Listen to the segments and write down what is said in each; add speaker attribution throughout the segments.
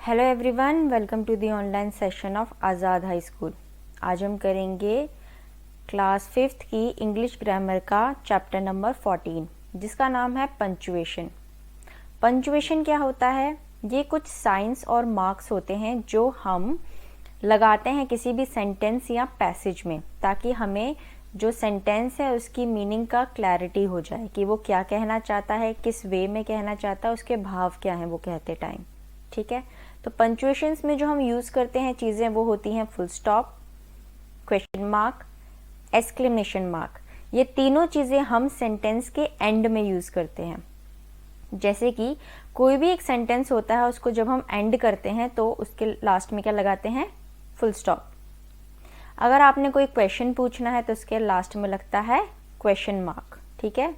Speaker 1: Hello everyone, welcome to the online session of Azad high school. आज हम करेंगे class 5th की इंग्लिश ग्रामर का चैप्टर नंबर 14 जिसका नाम है पंचुएशन। पंचुएशन क्या होता है? ये कुछ साइंस और मार्क्स होते हैं जो हम लगाते हैं किसी भी सेंटेंस या पैसेज में, ताकि हमें जो सेंटेंस है उसकी मीनिंग का क्लैरिटी हो जाए कि वो क्या कहना चाहता है, किस वे में कहना चाहता है, उसके भाव क्या हैं वो कहते टाइम। ठीक है, तो पंचुएशंस में जो हम यूज करते हैं चीजें वो होती हैं full stop, question mark, exclamation mark. ये तीनों चीजें हम सेंटेंस के एंड में यूज करते हैं। जैसे कि कोई भी एक सेंटेंस होता है, उसको जब हम एंड करते हैं तो उसके लास्ट में क्या लगाते हैं? Full stop. अगर आपने कोई क्वेश्चन पूछना है तो उसके लास्ट में लगता है क्वेश्चन मार्क। ठीक है,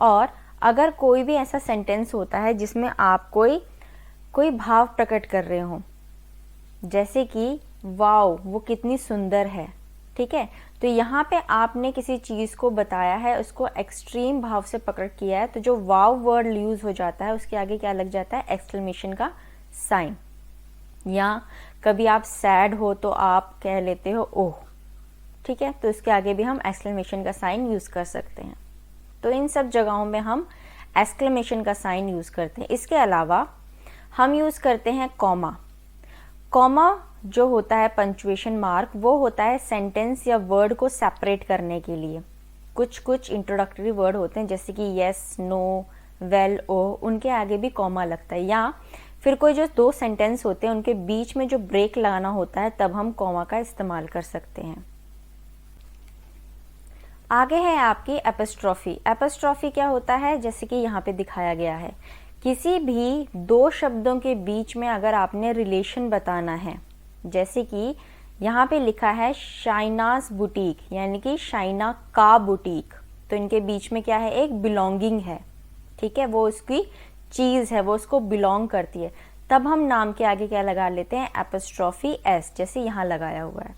Speaker 1: और अगर कोई भी ऐसा सेंटेंस होता है जिसमें आप कोई भाव प्रकट कर रहे हो, जैसे कि वाओ वो कितनी सुंदर है, ठीक है, तो यहाँ पे आपने किसी चीज को बताया है, उसको एक्सट्रीम भाव से प्रकट किया है, तो जो वाओ वर्ड यूज हो जाता है उसके आगे क्या लग जाता है? एक्सक्लेमेशन का साइन। या कभी आप सैड हो तो आप कह लेते हो ओह, ठीक है, तो इसके आगे भी हम एक्सक्लेमेशन का साइन यूज कर सकते हैं। तो इन सब जगहों में हम एक्सक्लेमेशन का साइन यूज करते हैं। इसके अलावा हम यूज करते हैं कॉमा। कॉमा जो होता है पंचुएशन मार्क, वो होता है सेंटेंस या वर्ड को सेपरेट करने के लिए। कुछ इंट्रोडक्टरी वर्ड होते हैं जैसे कि यस, नो, वेल, ओ, उनके आगे भी कॉमा लगता है। या फिर कोई जो दो सेंटेंस होते हैं उनके बीच में जो ब्रेक लगाना होता है तब हम कॉमा का इस्तेमाल कर सकते हैं। आगे है आपकी एपिस्ट्रॉफी। एपिस्ट्रॉफी क्या होता है? जैसे कि यहाँ पे दिखाया गया है, किसी भी दो शब्दों के बीच में अगर आपने रिलेशन बताना है, जैसे कि यहाँ पे लिखा है शाइनास बुटीक, यानी कि शाइना का बुटीक, तो इनके बीच में क्या है? एक बिलोंगिंग है। ठीक है, वो उसकी चीज है, वो उसको बिलोंग करती है, तब हम नाम के आगे क्या लगा लेते हैं? एपिस्ट्रॉफी एस, जैसे यहाँ लगाया हुआ है।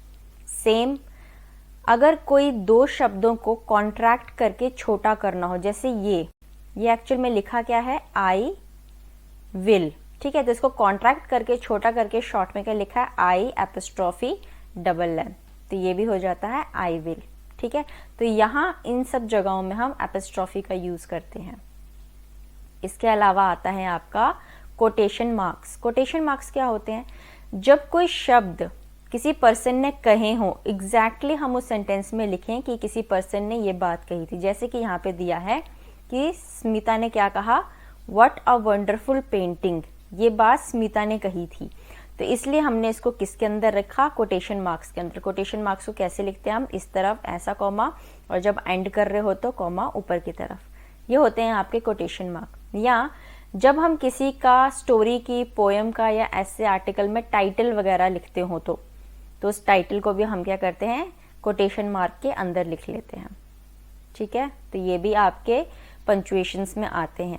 Speaker 1: सेम अगर कोई दो शब्दों को कॉन्ट्रैक्ट करके छोटा करना हो, जैसे ये एक्चुअल में लिखा क्या है? I will. ठीक है, तो इसको कॉन्ट्रैक्ट करके छोटा करके शॉर्ट में क्या लिखा है? आई एपिस्ट्रॉफी डबल एल, तो ये भी हो जाता है आई विल। ठीक है, तो यहाँ इन सब जगहों में हम एपिस्ट्रॉफी का यूज करते हैं। इसके अलावा आता है आपका कोटेशन मार्क्स। कोटेशन मार्क्स क्या होते हैं? जब कोई शब्द किसी पर्सन ने कहे हो, एग्जैक्टली हम उस सेंटेंस में लिखें कि किसी पर्सन ने ये बात कही थी। जैसे कि यहाँ पे दिया है कि स्मिता ने क्या कहा? व्हाट अ वंडरफुल पेंटिंग, ये बात स्मिता ने कही थी, तो इसलिए हमने इसको किसके अंदर रखा? कोटेशन मार्क्स के अंदर। कोटेशन मार्क्स को कैसे लिखते हैं हम? इस तरफ ऐसा कॉमा, और जब एंड कर रहे हो तो कॉमा ऊपर की तरफ। ये होते हैं आपके कोटेशन मार्क। या जब हम किसी का स्टोरी की, पोयम का या ऐसे आर्टिकल में टाइटल वगैरह लिखते हो तो उस टाइटल को भी हम क्या करते हैं? कोटेशन मार्क के अंदर लिख लेते हैं। ठीक है, तो ये भी आपके पंचुएशंस में आते हैं।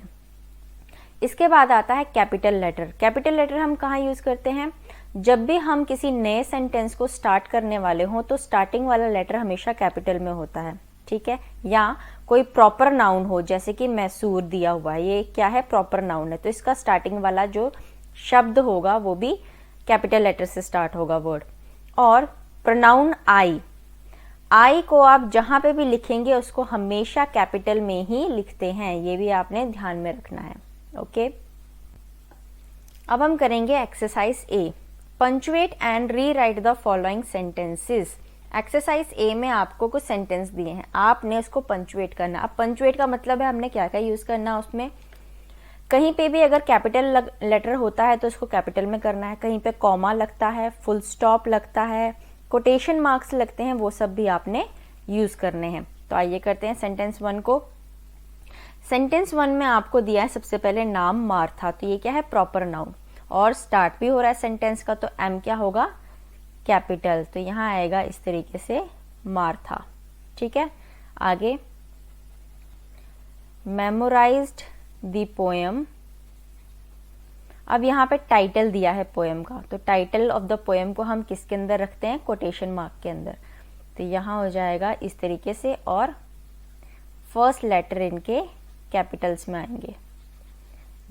Speaker 1: इसके बाद आता है कैपिटल लेटर। कैपिटल लेटर हम कहाँ यूज करते हैं? जब भी हम किसी नए सेंटेंस को स्टार्ट करने वाले हों तो स्टार्टिंग वाला लेटर हमेशा कैपिटल में होता है। ठीक है, या कोई प्रॉपर नाउन हो, जैसे कि मैसूर दिया हुआ है, ये क्या है? प्रॉपर नाउन है, तो इसका स्टार्टिंग वाला जो शब्द होगा वो भी कैपिटल लेटर से स्टार्ट होगा वर्ड। और प्रोनाउन आई को आप जहां पे भी लिखेंगे उसको हमेशा कैपिटल में ही लिखते हैं, ये भी आपने ध्यान में रखना है। ओके, अब हम करेंगे exercise A, punctuate and rewrite the following sentences. Exercise ए में आपको कुछ सेंटेंस दिए हैं, आपने उसको पंचुएट करना। अब पंचुएट का मतलब है हमने क्या क्या यूज करना है उसमें। कहीं पे भी अगर कैपिटल लेटर होता है तो उसको कैपिटल में करना है, कहीं पे कॉमा लगता है, फुल स्टॉप लगता है, कोटेशन मार्क्स लगते हैं, वो सब भी आपने यूज करने हैं। तो आइए करते हैं सेंटेंस 1 को। सेंटेंस 1 में आपको दिया है सबसे पहले नाम मार्था, तो ये क्या है? प्रॉपर नाउन, और स्टार्ट भी हो रहा है सेंटेंस का, तो एम क्या होगा? कैपिटल, तो यहाँ आएगा इस तरीके से मार्था। ठीक है, आगे मेमोराइज्ड द पोएम। अब यहाँ पे टाइटल दिया है पोएम का, तो टाइटल ऑफ द पोएम को हम किसके अंदर रखते हैं? कोटेशन मार्क के अंदर, तो यहाँ हो जाएगा इस तरीके से, और फर्स्ट लेटर इनके कैपिटल्स में आएंगे,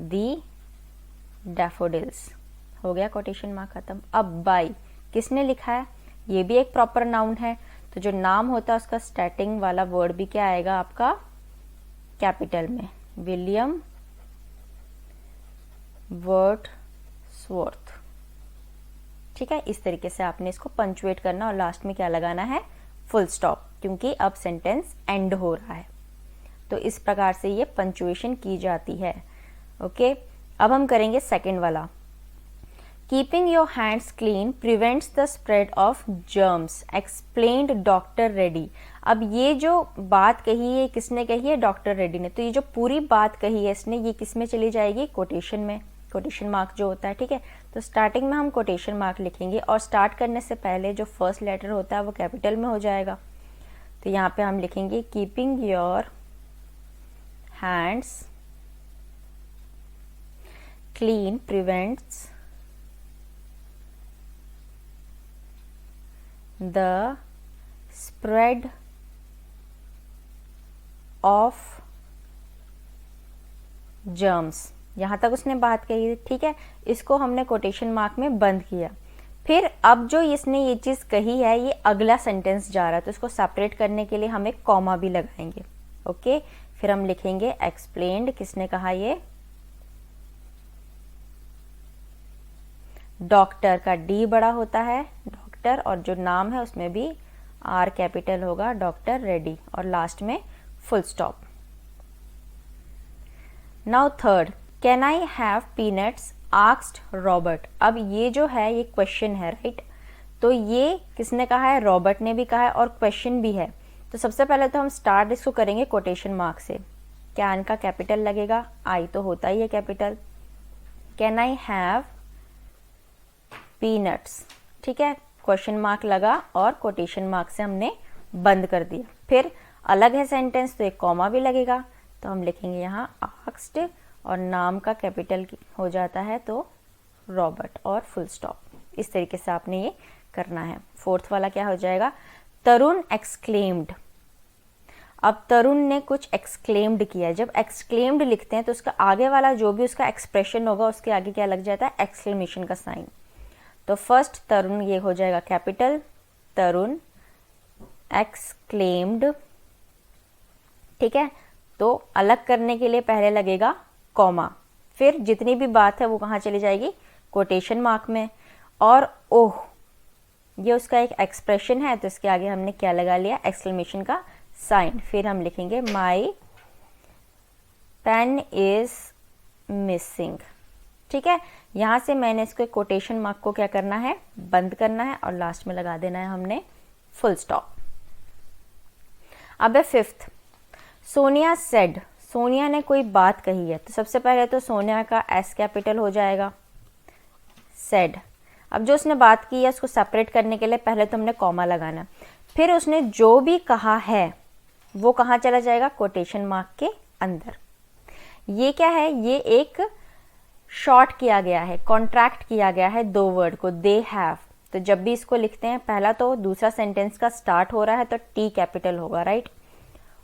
Speaker 1: दी डैफोडिल्स। हो गया कोटेशन मार्क खत्म। अब बाय किसने लिखा है, ये भी एक प्रॉपर नाउन है, तो जो नाम होता है उसका स्टार्टिंग वाला वर्ड भी क्या आएगा आपका कैपिटल में, विलियम वर्ड्सवर्थ। ठीक है, इस तरीके से आपने इसको पंचुएट करना और लास्ट में क्या लगाना है, फुल स्टॉप, क्योंकि अब सेंटेंस एंड हो रहा है। तो इस प्रकार से ये पंचुएशन की जाती है। ओके, अब हम करेंगे सेकंड वाला, keeping your hands clean prevents the spread of germs explained doctor Reddy. अब ये जो बात कही है किसने कही है, डॉक्टर रेड्डी ने। तो ये जो पूरी बात कही है इसने, ये किस में चली जाएगी, कोटेशन में, कोटेशन मार्क जो होता है। ठीक है, तो स्टार्टिंग में हम कोटेशन मार्क लिखेंगे और स्टार्ट करने से पहले जो फर्स्ट लेटर होता है वो कैपिटल में हो जाएगा। तो यहाँ पे हम लिखेंगे keeping your hands clean prevents the spread of germs. यहां तक उसने बात कही। ठीक है, इसको हमने कोटेशन मार्क में बंद किया। फिर अब जो इसने ये चीज कही है, ये अगला सेंटेंस जा रहा है, तो इसको सेपरेट करने के लिए हम एक कॉमा भी लगाएंगे। ओके, फिर हम लिखेंगे एक्सप्लेन्ड, किसने कहा, ये डॉक्टर का डी बड़ा होता है, डॉक्टर, और जो नाम है उसमें भी आर कैपिटल होगा, डॉक्टर रेड्डी, और लास्ट में full stop. Now third, can I have peanuts asked Robert. अब ये जो है ये क्वेश्चन है, राइट। तो ये किसने कहा है, रॉबर्ट ने भी कहा है और क्वेश्चन भी है। तो सबसे पहले तो हम स्टार्ट इसको करेंगे कोटेशन मार्क से। कैन का कैपिटल लगेगा, आई तो होता ही है capital. Can I have peanuts, ठीक है, क्वेश्चन मार्क लगा और कोटेशन मार्क से हमने बंद कर दिया। फिर अलग है सेंटेंस तो एक कॉमा भी लगेगा, तो हम लिखेंगे यहाँ आस्क्ड और नाम का कैपिटल हो जाता है तो रॉबर्ट और फुल स्टॉप। इस तरीके से आपने ये करना है। फोर्थ वाला क्या हो जाएगा, तरुण एक्सक्लेम्ड। अब तरुण ने कुछ एक्सक्लेम्ड किया। जब एक्सक्लेम्ड लिखते हैं तो उसका आगे वाला जो भी उसका एक्सप्रेशन होगा उसके आगे क्या लग जाता है, एक्सक्लेमेशन का साइन। तो फर्स्ट तरुण ये हो जाएगा कैपिटल, तरुण एक्सक्लेम्ड। ठीक है, तो अलग करने के लिए पहले लगेगा कॉमा, फिर जितनी भी बात है वो कहाँ चली जाएगी, कोटेशन मार्क में। और ओह, ये उसका एक एक्सप्रेशन है तो इसके आगे हमने क्या लगा लिया, एक्सक्लेमेशन का साइन। फिर हम लिखेंगे माई पेन इज मिसिंग। ठीक है, यहां से मैंने इसको कोटेशन मार्क को क्या करना है, बंद करना है और लास्ट में लगा देना है हमने फुल स्टॉप। अब है फिफ्थ, सोनिया सेड। सोनिया ने कोई बात कही है, तो सबसे पहले तो सोनिया का एस कैपिटल हो जाएगा, सेड। अब जो उसने बात की है उसको सेपरेट करने के लिए पहले तो हमने कॉमा लगाना, फिर उसने जो भी कहा है वो कहाँ चला जाएगा, कोटेशन मार्क के अंदर। ये क्या है, ये एक शॉर्ट किया गया है, कॉन्ट्रैक्ट किया गया है दो वर्ड को, दे हैव। तो जब भी इसको लिखते हैं पहला तो दूसरा सेंटेंस का स्टार्ट हो रहा है तो टी कैपिटल होगा, राइट।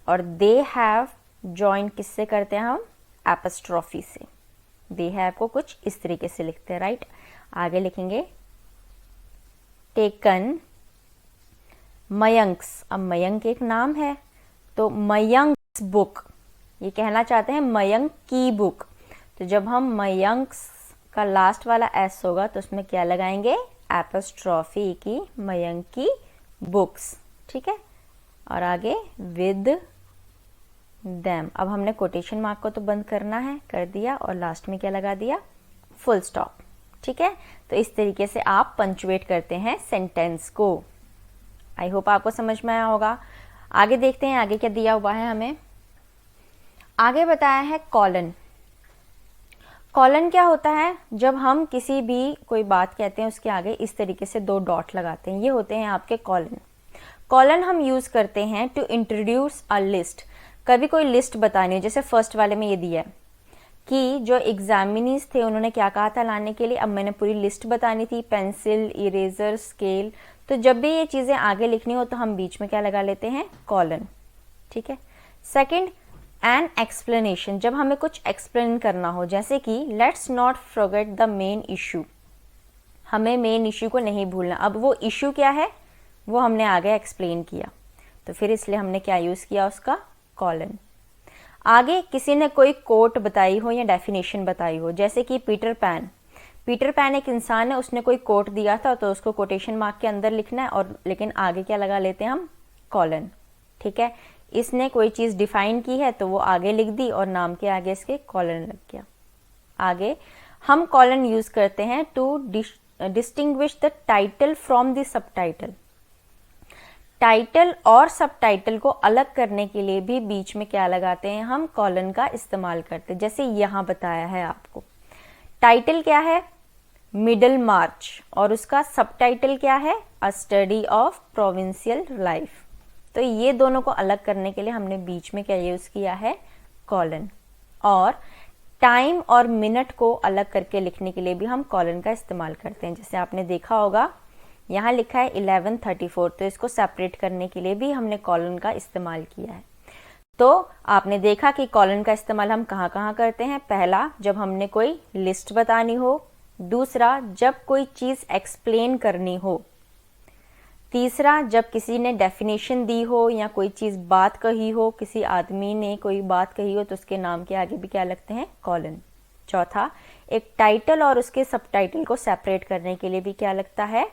Speaker 1: और दे हैव ज्वाइन किससे करते हैं हम, एपस्ट्रॉफी से। दे हैव को कुछ इस तरीके से लिखते हैं, राइट। आगे लिखेंगे टेकन मयंक्स। अब मयंक एक नाम है तो मयंक्स बुक, ये कहना चाहते हैं मयंक की बुक। तो जब हम मयंक्स का लास्ट वाला एस होगा तो उसमें क्या लगाएंगे, एपस्ट्रॉफी की, मयंक की बुक्स। ठीक है, और आगे विद देम। अब हमने कोटेशन मार्क को तो बंद करना है, कर दिया, और लास्ट में क्या लगा दिया, फुल स्टॉप। ठीक है, तो इस तरीके से आप पंचुएट करते हैं सेंटेंस को। आई होप आपको समझ में आया होगा। आगे देखते हैं आगे क्या दिया हुआ है हमें। आगे बताया है कॉलन। कॉलन क्या होता है, जब हम किसी भी कोई बात कहते हैं उसके आगे इस तरीके से दो डॉट लगाते हैं, ये होते हैं आपके कॉलन। कॉलन हम यूज करते हैं टू इंट्रोड्यूस अ लिस्ट। कभी कोई लिस्ट बतानी है, जैसे फर्स्ट वाले में ये दिया है कि जो एग्जामिनीज थे उन्होंने क्या कहा था लाने के लिए। अब मैंने पूरी लिस्ट बतानी थी, पेंसिल, इरेजर, स्केल। तो जब भी ये चीजें आगे लिखनी हो तो हम बीच में क्या लगा लेते हैं, कॉलन। ठीक है। Second, an explanation. जब हमें कुछ एक्सप्लेन करना हो, जैसे कि let's not forget the main issue, हमें मेन इश्यू को नहीं भूलना। अब वो इश्यू क्या है वो हमने आगे एक्सप्लेन किया, तो फिर इसलिए हमने क्या यूज़ किया, उसका कॉलन। आगे किसी ने कोई कोट बताई हो या डेफिनेशन बताई हो, जैसे कि पीटर पैन एक इंसान है, उसने कोई कोट दिया था तो उसको कोटेशन मार्क के अंदर लिखना है, और लेकिन आगे क्या लगा लेते हैं हम, कॉलन। ठीक है, इसने कोई चीज़ डिफाइन की है तो वो आगे लिख दी और नाम के आगे इसके कॉलन लग गया। आगे हम कॉलन यूज करते हैं to distinguish the title from the subtitle. Title और सबटाइटल को अलग करने के लिए भी बीच में क्या लगाते हैं, हम कॉलन का इस्तेमाल करते हैं। जैसे यहाँ बताया है आपको, टाइटल क्या है, मिडल मार्च, और उसका सबटाइटल क्या है, अ स्टडी ऑफ प्रोविंशियल लाइफ। तो ये दोनों को अलग करने के लिए हमने बीच में क्या यूज किया है, कॉलन। और टाइम और मिनट को अलग करके लिखने के लिए भी हम कॉलन का इस्तेमाल करते हैं। जैसे आपने देखा होगा यहाँ लिखा है 11:34, तो इसको सेपरेट करने के लिए भी हमने कॉलन का इस्तेमाल किया है। तो आपने देखा कि कॉलन का इस्तेमाल हम कहाँ कहाँ करते हैं। पहला, जब हमने कोई लिस्ट बतानी हो। दूसरा, जब कोई चीज़ एक्सप्लेन करनी हो। तीसरा, जब किसी ने डेफिनेशन दी हो या कोई चीज़ बात कही हो, किसी आदमी ने कोई बात कही हो तो उसके नाम के आगे भी क्या लगते हैं, कॉलन। चौथा, एक टाइटल और उसके सबटाइटल को सेपरेट करने के लिए भी क्या लगता है,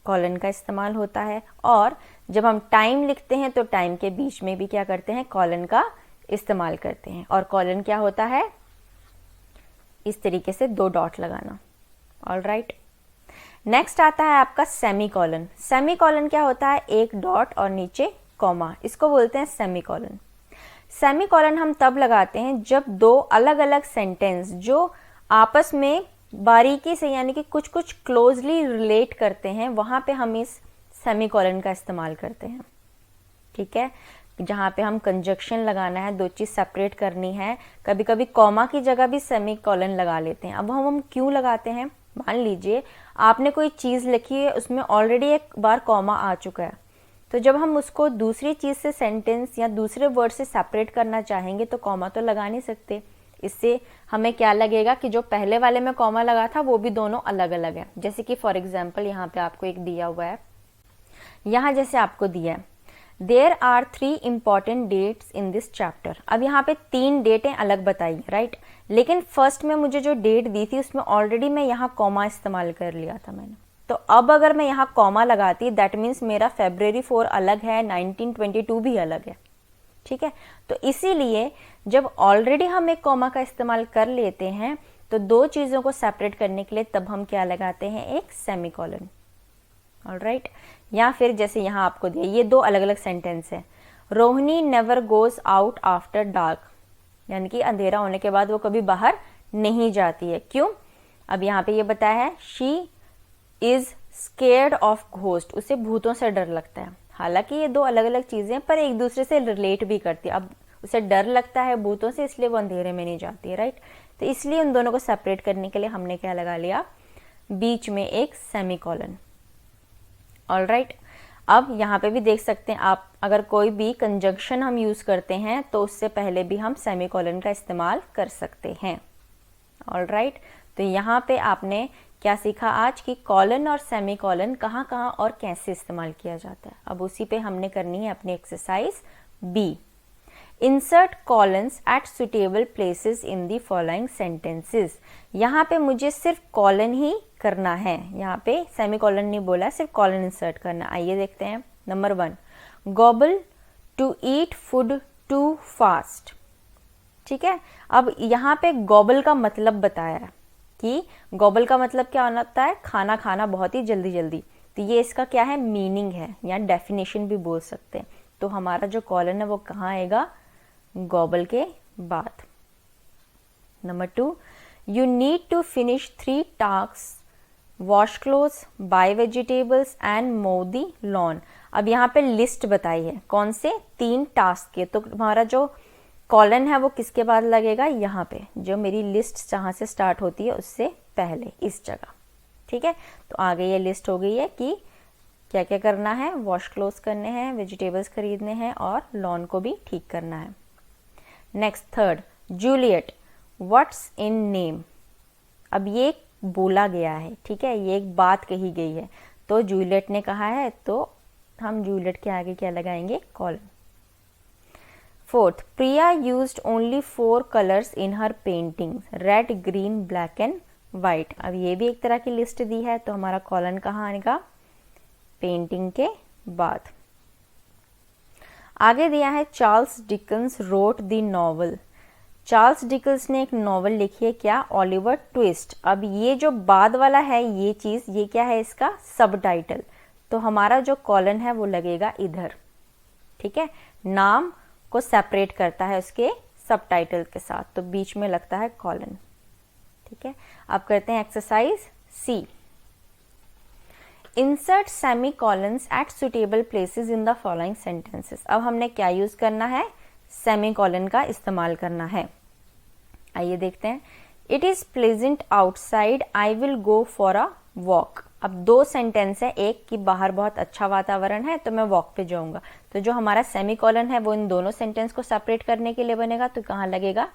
Speaker 1: कॉलन का इस्तेमाल होता है। और जब हम टाइम लिखते हैं तो टाइम के बीच में भी क्या करते हैं, कॉलन का इस्तेमाल करते हैं। और कॉलन क्या होता है, इस तरीके से 2 डॉट लगाना। ऑलराइट, नेक्स्ट आता है आपका सेमीकॉलन। सेमीकॉलन क्या होता है, 1 डॉट और नीचे कॉमा, इसको बोलते हैं सेमीकॉलन। सेमीकॉलन हम तब लगाते हैं जब 2 अलग अलग सेंटेंस जो आपस में बारीकी से यानी कि कुछ कुछ क्लोजली रिलेट करते हैं, वहाँ पे हम इस सेमीकॉलन का इस्तेमाल करते हैं। ठीक है, जहाँ पे हम कंजक्शन लगाना है, 2 चीज़ सेपरेट करनी है, कभी कभी कॉमा की जगह भी सेमीकॉलन लगा लेते हैं। अब हम क्यों लगाते हैं, मान लीजिए आपने कोई चीज़ लिखी है, उसमें ऑलरेडी एक बार कॉमा आ चुका है, तो जब हम उसको दूसरी चीज़ से, सेंटेंस या दूसरे वर्ड से सेपरेट करना चाहेंगे तो कॉमा तो लगा नहीं सकते। इससे हमें क्या लगेगा कि जो पहले वाले में कॉमा लगा था वो भी दोनों अलग अलग है। जैसे कि फॉर एग्जाम्पल यहाँ पे आपको एक दिया हुआ है, यहाँ जैसे आपको दिया है, there are 3 important dates in this chapter. अब यहाँ पे 3 डेटें अलग बताई, राइट, लेकिन फर्स्ट में मुझे जो डेट दी थी उसमें ऑलरेडी मैं यहाँ कॉमा इस्तेमाल कर लिया था मैंने। तो अब अगर मैं यहाँ कॉमा लगाती, दैट मीन्स मेरा February 4 अलग है, 1922 भी अलग है। ठीक है, तो इसीलिए जब ऑलरेडी हम एक कॉमा का इस्तेमाल कर लेते हैं तो 2 चीज़ों को सेपरेट करने के लिए तब हम क्या लगाते हैं, एक सेमीकॉलन। ऑलराइट, या फिर जैसे यहाँ आपको दिया, ये 2 अलग अलग सेंटेंस है। Rohini never goes out after dark, यानी कि अंधेरा होने के बाद वो कभी बाहर नहीं जाती है। क्यों, अब यहाँ पे ये बताया है, she is scared of ghost, उसे भूतों से डर लगता है। हालांकि ये 2 अलग अलग चीजें पर एक दूसरे से रिलेट भी करती है। अब उसे डर लगता है भूतों से, इसलिए वो अंधेरे में नहीं जाती है, राइट। तो इसलिए उन दोनों को सेपरेट करने के लिए हमने क्या लगा लिया, बीच में एक सेमीकॉलन। ऑलराइट, अब यहाँ पे भी देख सकते हैं आप, अगर कोई भी कंजंक्शन हम यूज करते हैं तो उससे पहले भी हम सेमीकॉलन का इस्तेमाल कर सकते हैं। ऑलराइट, तो यहाँ पे आपने क्या सीखा आज की कॉलन और सेमीकॉलन कहाँ कहाँ और कैसे इस्तेमाल किया जाता है। अब उसी पे हमने करनी है अपनी exercise B. Insert colons at suitable places in the following sentences. यहाँ पे मुझे सिर्फ कॉलन ही करना है, यहाँ पे सेमीकॉलन नहीं बोला, सिर्फ कॉलन इंसर्ट करना। आइए देखते हैं। Number 1, gobble to eat food too fast. ठीक है, अब यहाँ पे गॉबल का मतलब बताया है कि गॉबल का मतलब क्या होता है, खाना खाना बहुत ही जल्दी जल्दी। तो ये इसका क्या है, मीनिंग है या डेफिनेशन भी बोल सकते हैं। तो हमारा जो कॉलन है वो कहाँ आएगा, गॉबल के बाद। Number 2, you need to finish 3 task, wash clothes, buy vegetables and mow the lawn. अब यहाँ पे लिस्ट बताई है, कौन से 3 टास्क के। तो हमारा जो कॉलन है वो किसके बाद लगेगा, यहाँ पे, जो मेरी लिस्ट जहाँ से स्टार्ट होती है उससे पहले, इस जगह। ठीक है, तो आगे ये लिस्ट हो गई है कि क्या क्या करना है, वॉश क्लोथ्स करने हैं, वेजिटेबल्स खरीदने हैं और लॉन को भी ठीक करना है। Next 3rd, Juliet, what's in name. अब ये बोला गया है, ठीक है, ये एक बात कही गई है, तो जूलियट ने कहा है, तो हम जूलियट के आगे क्या लगाएंगे, colon. Fourth, Priya used only 4 colours in her painting, red, green, black and white. अब ये भी एक तरह की लिस्ट दी है, तो हमारा कॉलन कहाँ आएगा, पेंटिंग के बाद। आगे दिया है Charles Dickens wrote the novel. Charles Dickens ने एक नॉवल लिखी है, क्या, ओलिवर ट्विस्ट। अब ये जो बाद वाला है ये चीज, ये क्या है, इसका सब टाइटल, तो हमारा जो कॉलन है वो लगेगा इधर, ठीक है, नाम को सेपरेट करता है उसके सब टाइटल के साथ, तो बीच में लगता है कॉलन, ठीक है। अब करते हैं exercise C. Insert semicolons at suitable places in the following sentences. अब हमने क्या यूज करना है, सेमी कॉलन का इस्तेमाल करना है। आइए देखते हैं। It is pleasant outside, I will go for a walk. अब 2 सेंटेंस है, एक कि बाहर बहुत अच्छा वातावरण है तो मैं वॉक पे जाऊंगा, तो जो हमारा सेमी कॉलन है वो इन दोनों सेंटेंस को सेपरेट करने के लिए बनेगा, तो कहाँ लगेगा,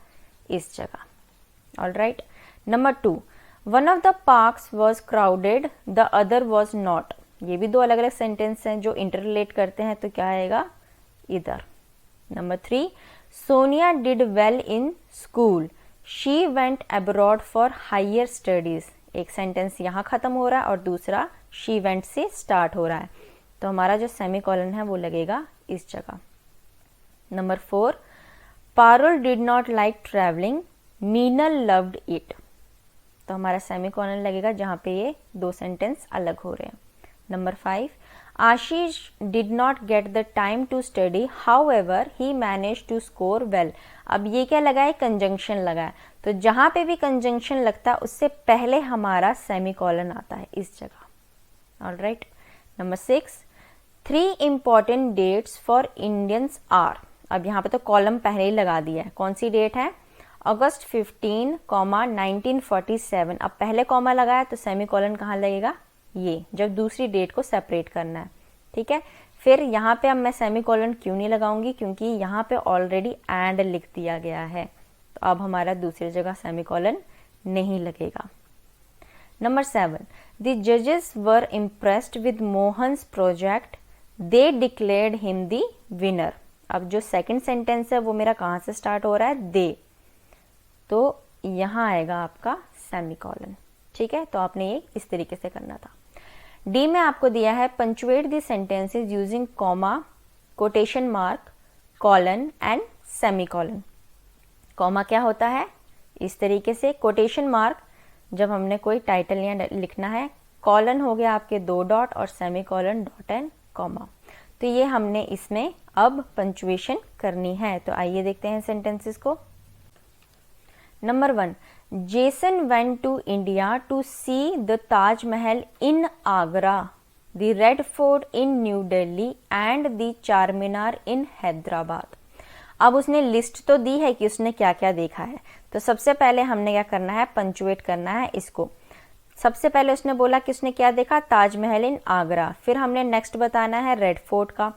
Speaker 1: इस जगह। All right. Number 2, one of the parks was crowded, the other was not. ये भी 2 अलग अलग सेंटेंस हैं जो इंटररिलेट करते हैं, तो क्या आएगा, इधर। Number 3, Sonia did well in school, she went abroad for higher studies. एक सेंटेंस यहाँ खत्म हो रहा है और दूसरा शी वेंट से स्टार्ट हो रहा है, तो हमारा जो सेमी कॉलन है वो लगेगा इस जगह। Number 4, Parul did not like travelling, Meenal loved it. तो हमारा सेमी कॉलन लगेगा जहाँ पे ये 2 सेंटेंस अलग हो रहे हैं। Number 5, Ashish did not get the time to study, however he manage to score well. अब ये क्या लगा है, कंजंक्शन लगा है, तो जहां पे भी कंजंक्शन लगता है उससे पहले हमारा सेमी कॉलन आता है इस जगह। All right. Number 6, 3 important dates for Indians are. अब यहाँ पे तो कॉलम पहले ही लगा दिया है, कौन सी डेट है, अगस्त 15, 1947। अब पहले कॉमा लगाया तो सेमी कॉलन कहाँ लगेगा, ये जब दूसरी डेट को सेपरेट करना है, ठीक है। फिर यहाँ पे अब मैं सेमी कॉलन क्यों नहीं लगाऊंगी, क्योंकि यहाँ पे ऑलरेडी एंड लिख दिया गया है, तो अब हमारा दूसरी जगह सेमी कॉलन नहीं लगेगा। नंबर 7, द जजेस were impressed with Mohan's project, they declared him the winner. अब जो सेकंड सेंटेंस है वो मेरा कहाँ से स्टार्ट हो रहा है, दे, तो यहाँ आएगा आपका सेमी कॉलन, ठीक है। तो आपने ये इस तरीके से करना था। डी में आपको दिया है punctuate the sentences using comma, quotation mark, colon and semi colon. Comma क्या होता है, इस तरीके से, कोटेशन मार्क जब हमने कोई टाइटल या लिखना है, कॉलन हो गया आपके 2 डॉट और semi colon dot and comma. तो ये हमने इसमें अब पंचुएशन करनी है, तो आइए देखते हैं सेंटेंसेस को। Number 1, Jason went to India to see the Taj Mahal in Agra, the Red Fort in New Delhi and the Charminar in Hyderabad। अब उसने लिस्ट तो दी है कि उसने क्या क्या देखा है, तो सबसे पहले हमने क्या करना है, पंचुएट करना है इसको। सबसे पहले उसने बोला कि उसने क्या देखा, ताजमहल इन आगरा, फिर हमने नेक्स्ट बताना है रेड फोर्ट का।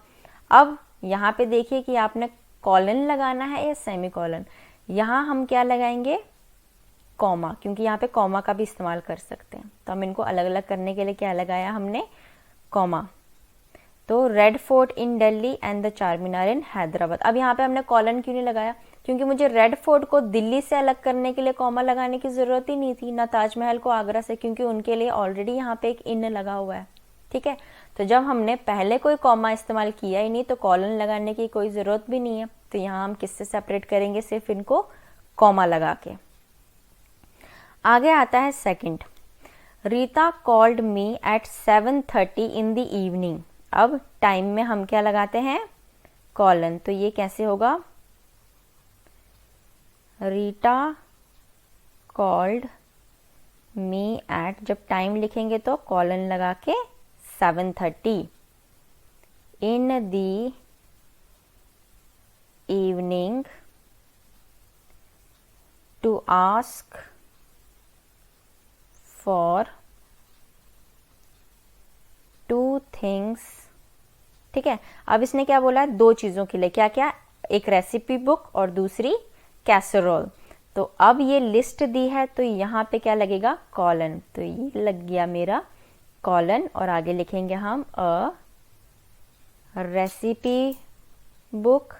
Speaker 1: अब यहाँ पे देखिए कि आपने कॉलन लगाना है या सेमी कॉलन, यहाँ हम क्या लगाएंगे, कॉमा, क्योंकि यहाँ पे कॉमा का भी इस्तेमाल कर सकते हैं, तो हम इनको अलग अलग करने के लिए क्या लगाया हमने, कॉमा। तो red fort in Delhi and the Charminar in Hyderabad. अब यहाँ पे हमने कॉलन क्यों नहीं लगाया, क्योंकि मुझे रेड फोर्ट को दिल्ली से अलग करने के लिए कॉमा लगाने की जरूरत ही नहीं थी, ना ताजमहल को आगरा से, क्योंकि उनके लिए ऑलरेडी यहाँ पे एक इन लगा हुआ है, ठीक है। तो जब हमने पहले कोई कॉमा इस्तेमाल किया ही नहीं, तो कॉलन लगाने की कोई जरूरत भी नहीं है, तो यहाँ हम किससे सेपरेट करेंगे, सिर्फ इनको कॉमा लगा के। आगे आता है second, Rita called me eight 7:30 in the evening. अब टाइम में हम क्या लगाते हैं, कॉलन, तो ये कैसे होगा, रीटा कॉल्ड मी एट, जब टाइम लिखेंगे तो कॉलन लगा के 7:30 in the evening to ask for 2 things, ठीक है। अब इसने क्या बोला है, 2 चीजों के लिए, क्या क्या, एक रेसिपी बुक और दूसरी कैसरोल। तो अब ये लिस्ट दी है तो यहाँ पे क्या लगेगा, कॉलन, तो ये लग गया मेरा कॉलन, और आगे लिखेंगे हम a recipe book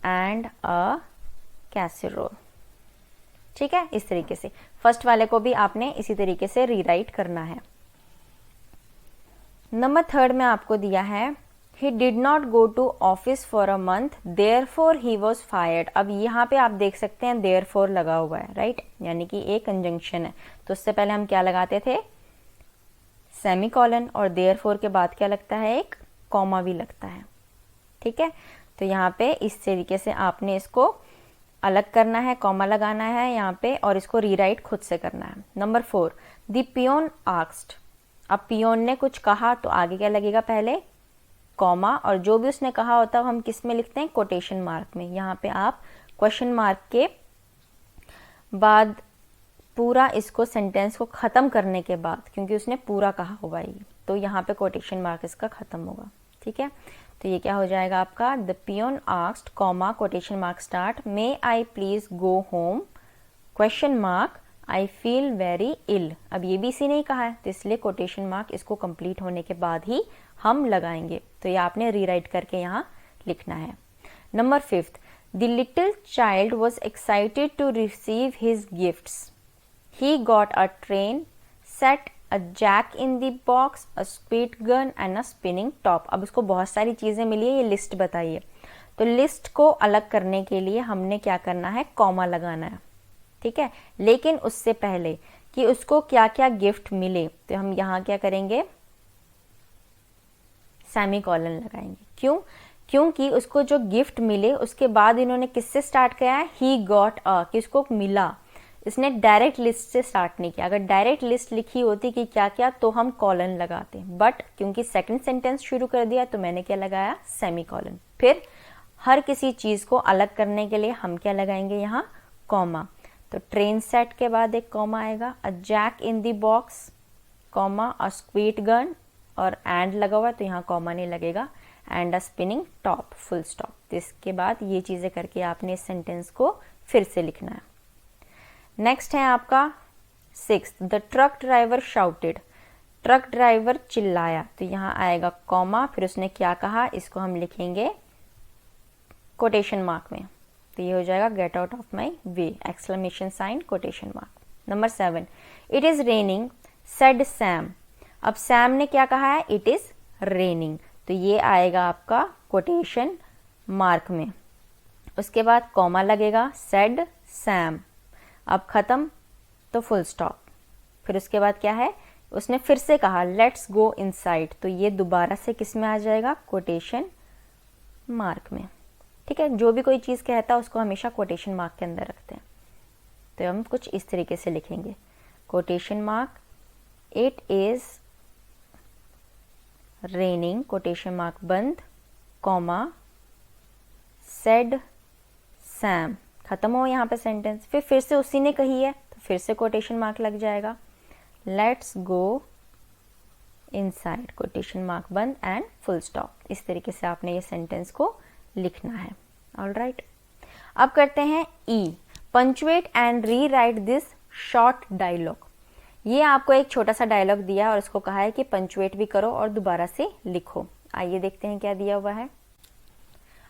Speaker 1: and a casserole. ठीक है, इस तरीके से फर्स्ट वाले को भी आपने इसी तरीके से रीराइट करना है। नंबर 3 में आपको दिया है he did not go to office for a month therefore he was fired। अब यहाँ पे आप देख सकते हैं therefore लगा हुआ है, राइट, यानी कि एक कंजंक्शन है। तो उससे पहले हम क्या लगाते थे, सेमीकोलन, और therefore के बाद क्या लगता है, एक कॉमा भी लगता है। ठीक है, तो यहाँ पे इस तरीके से आपने इसको अलग करना है, कॉमा लगाना है यहाँ पे, और इसको रीराइट खुद से करना है। Number 4 the peon asked. अब पियोन ने कुछ कहा तो आगे क्या लगेगा, पहले कॉमा, और जो भी उसने कहा होता है हम किस में लिखते हैं, कोटेशन मार्क में। यहाँ पे आप क्वेश्चन मार्क के बाद पूरा इसको सेंटेंस को ख़त्म करने के बाद, क्योंकि उसने पूरा कहा होगा ये, तो यहाँ पे कोटेशन मार्क इसका ख़त्म होगा। ठीक है, तो ये क्या हो जाएगा आपका, the peon asked comma quotation mark start may I please go home question mark I feel very ill. अब ये भी इसी ने कहा है तो इसलिए कोटेशन मार्क इसको कंप्लीट होने के बाद ही हम लगाएंगे। तो ये आपने रीराइट करके यहाँ लिखना है। Number 5 the little child was excited to receive his gifts he got a train set a jack in the box a speed gun and a spinning top. अब इसको बहुत सारी चीज़ें मिली है, ये लिस्ट बताइए। तो लिस्ट को अलग करने के लिए हमने क्या करना है, कॉमा लगाना है। ठीक है, लेकिन उससे पहले कि उसको क्या क्या गिफ्ट मिले तो हम यहाँ क्या करेंगे, सेमीकोलन लगाएंगे। क्यों, क्योंकि उसको जो गिफ्ट मिले उसके बाद इन्होंने किससे स्टार्ट किया है, ही गॉट अ, कि उसको मिला। इसने डायरेक्ट लिस्ट से स्टार्ट नहीं किया। अगर डायरेक्ट लिस्ट लिखी होती कि क्या क्या तो हम कॉलन लगाते, बट क्योंकि सेकंड सेंटेंस शुरू कर दिया तो मैंने क्या लगाया, सेमीकोलन। फिर हर किसी चीज़ को अलग करने के लिए हम क्या लगाएंगे यहाँ, कॉमा। तो ट्रेन सेट के बाद एक कॉमा आएगा, a jack in the box comma, a squirt gun और एंड लगा हुआ है तो यहाँ कॉमा नहीं लगेगा, and a spinning top full stop. तो इसके बाद ये चीज़ें करके आपने इस सेंटेंस को फिर से लिखना है। नेक्स्ट है आपका 6 the truck driver shouted. Truck driver चिल्लाया तो यहाँ आएगा कॉमा, फिर उसने क्या कहा इसको हम लिखेंगे कोटेशन मार्क में। तो ये हो जाएगा get out of my way exclamation sign quotation mark. Number 7 it is raining said Sam. अब सैम ने क्या कहा है, इट इज़ रेनिंग, तो ये आएगा आपका कोटेशन मार्क में। उसके बाद कॉमा लगेगा, सेड सैम, अब ख़त्म तो फुल स्टॉप। फिर उसके बाद क्या है, उसने फिर से कहा लेट्स गो इनसाइड, तो ये दोबारा से किस में आ जाएगा, कोटेशन मार्क में। ठीक है, जो भी कोई चीज़ कहता है उसको हमेशा कोटेशन मार्क के अंदर रखते हैं। तो हम कुछ इस तरीके से लिखेंगे, quotation mark it is raining quotation mark बंद, कॉमा सेड सैम, खत्म हो यहाँ पे सेंटेंस। फिर से उसी ने कही है तो फिर से कोटेशन मार्क लग जाएगा, let's go inside quotation mark बंद एंड फुल स्टॉप। इस तरीके से आपने ये सेंटेंस को लिखना है। ऑलराइट, अब करते हैं ई, punctuate and re right this short dialogue. ये आपको एक छोटा सा डायलॉग दिया और उसको कहा है कि पंचुएट भी करो और दोबारा से लिखो। आइए देखते हैं क्या दिया हुआ है।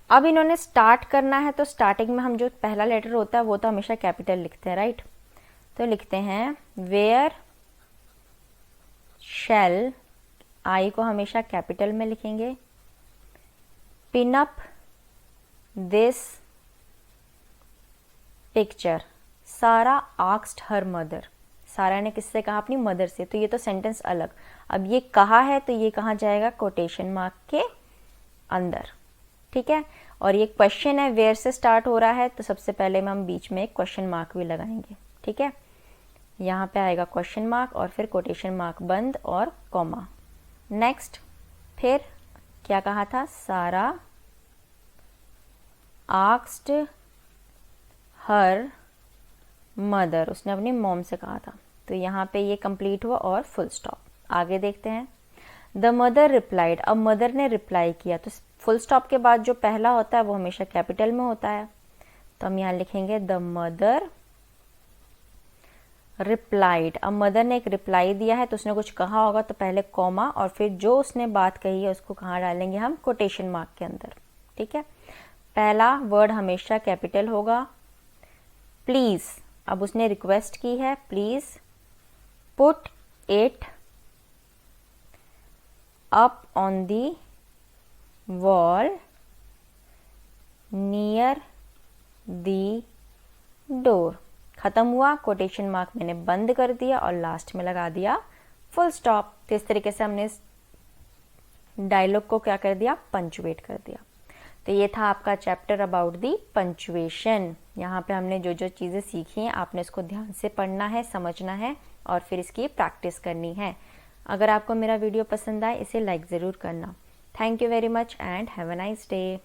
Speaker 1: अब इन्होंने स्टार्ट करना है तो स्टार्टिंग में हम जो पहला लेटर होता है वो तो हमेशा कैपिटल लिखते हैं, राइट। तो लिखते हैं वेयर शैल, आई को हमेशा कैपिटल में लिखेंगे, पिन अप दिस पिक्चर, सारा आस्क्ड हर मदर, सारा ने किससे कहा, अपनी मदर से। तो ये तो सेंटेंस अलग। अब ये कहा है तो ये कहाँ जाएगा, कोटेशन मार्क के अंदर। ठीक है, और ये क्वेश्चन है, वेयर से स्टार्ट हो रहा है तो सबसे पहले में हम बीच में एक क्वेश्चन मार्क भी लगाएंगे। ठीक है, यहाँ पे आएगा क्वेश्चन मार्क और फिर कोटेशन मार्क बंद और कॉमा। नेक्स्ट, फिर क्या कहा था, सारा आस्क्ड हर मदर, उसने अपनी मॉम से कहा था। तो यहाँ पे ये कंप्लीट हुआ और फुल स्टॉप। आगे देखते हैं, द मदर रिप्लाइड, अब मदर ने रिप्लाई किया तो फुल स्टॉप के बाद जो पहला होता है वो हमेशा कैपिटल में होता है। तो हम यहाँ लिखेंगे द मदर रिप्लाइड। अब मदर ने एक रिप्लाई दिया है तो उसने कुछ कहा होगा, तो पहले कॉमा और फिर जो उसने बात कही है उसको कहाँ डालेंगे हम, कोटेशन मार्क के अंदर। ठीक है, पहला वर्ड हमेशा कैपिटल होगा। प्लीज, अब उसने रिक्वेस्ट की है, please put it up on the wall near the door. खत्म हुआ, कोटेशन मार्क मैंने बंद कर दिया और लास्ट में लगा दिया फुल स्टॉप। तो इस तरीके से हमने इस डायलॉग को क्या कर दिया, पंचुएट कर दिया। तो ये था आपका चैप्टर अबाउट दी पंचुएशन। यहाँ पे हमने जो जो चीज़ें सीखी हैं आपने इसको ध्यान से पढ़ना है, समझना है और फिर इसकी प्रैक्टिस करनी है। अगर आपको मेरा वीडियो पसंद आए इसे लाइक ज़रूर करना। Thank you very much and have a nice day.